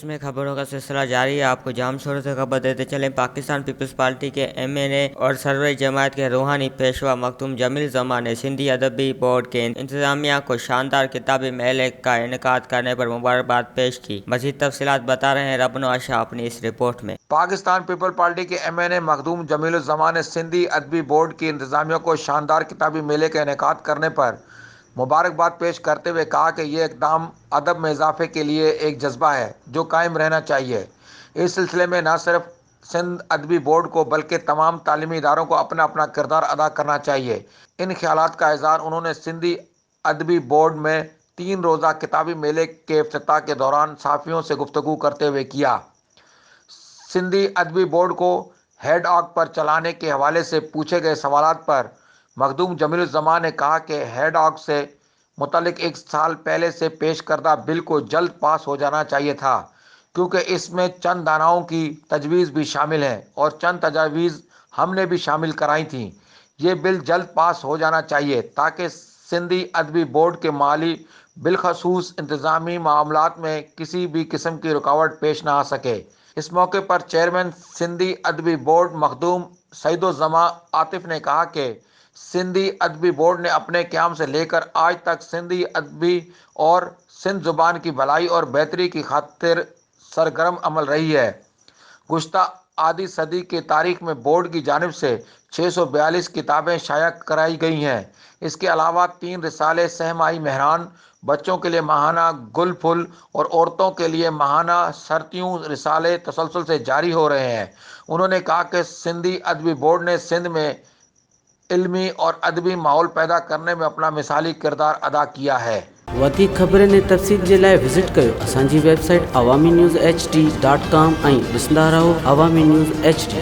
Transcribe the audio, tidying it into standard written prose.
में खबरों का सिलसिला जारी है। आपको जाम शोर से खबर देते चलें। पाकिस्तान पीपल्स पार्टी के MNA और सरवरी जमात के रूहानी पेशवा मखदूम जमील जमान ने सिंधी अदबी बोर्ड के इंतजामिया को शानदार किताबी मेले का इनेकाद करने पर मुबारकबाद पेश की। मज़ीद तफसीलात बता रहे हैं रबनो आशा अपनी इस रिपोर्ट में। पाकिस्तान पीपल पार्टी के MNA मखदूम जमील जमान ने सिंधी अदबी बोर्ड की इंतजामिया को शानदार किताबी मेले का इनेकाद करने पर मुबारकबाद पेश करते हुए कहा कि ये इक़दाम अदब में इजाफे के लिए एक जज्बा है जो कायम रहना चाहिए। इस सिलसिले में न सिर्फ सिंध अदबी बोर्ड को बल्कि तमाम तालीमी इदारों को अपना अपना किरदार अदा करना चाहिए। इन ख्यालात का इज़हार उन्होंने सिंधी अदबी बोर्ड में 3 रोज़ा किताबी मेले के इफ्तिताह के दौरान सहाफ़ियों से गुफ्तगू करते हुए किया। सिंधी अदबी बोर्ड को हेड ऑग पर चलाने के हवाले से पूछे गए सवालात पर मखदूम जमील जमान ने कहा कि हेड ऑग से मुतल्लिक 1 साल पहले से पेश करदा बिल को जल्द पास हो जाना चाहिए था, क्योंकि इसमें चंद दानाओं की तजवीज़ भी शामिल है और चंद तजावीज़ हमने भी शामिल कराई थी। ये बिल जल्द पास हो जाना चाहिए ताकि सिंधी अदबी बोर्ड के माली बिलखसूस इंतज़ामी मामलात में किसी भी किस्म की रुकावट पेश ना आ सके। इस मौके पर चेयरमैन सिंधी अदबी बोर्ड मखदूम सईदुज़्ज़मा आतिफ ने कहा कि सिंधी अदबी बोर्ड ने अपने क़याम से लेकर आज तक सिंधी अदबी और सिंध ज़ुबान की भलाई और बेहतरी की खातिर सरगर्म अमल रही है। गुज़श्ता आधी सदी की तारीख में बोर्ड की जानिब से 642 किताबें शाया कराई गई हैं। इसके अलावा 3 रिसाले सहमाही मेहरान, बच्चों के लिए माहाना गुल फुल और औरतों के लिए माहाना सरतियों रिसाले तसलसल से जारी हो रहे हैं। उन्होंने कहा कि सिंधी अदबी बोर्ड ने सिंध में इल्मी और अदबी माहौल पैदा करने में अपना मिसाली किरदार अदा किया है। वधीक ख़बरनि ऐं तफ़सील जे लाइ विज़िट कयो असांजी वेबसाइट awami news hd.com ऐं ॾिसंदा रहो Awami News HD।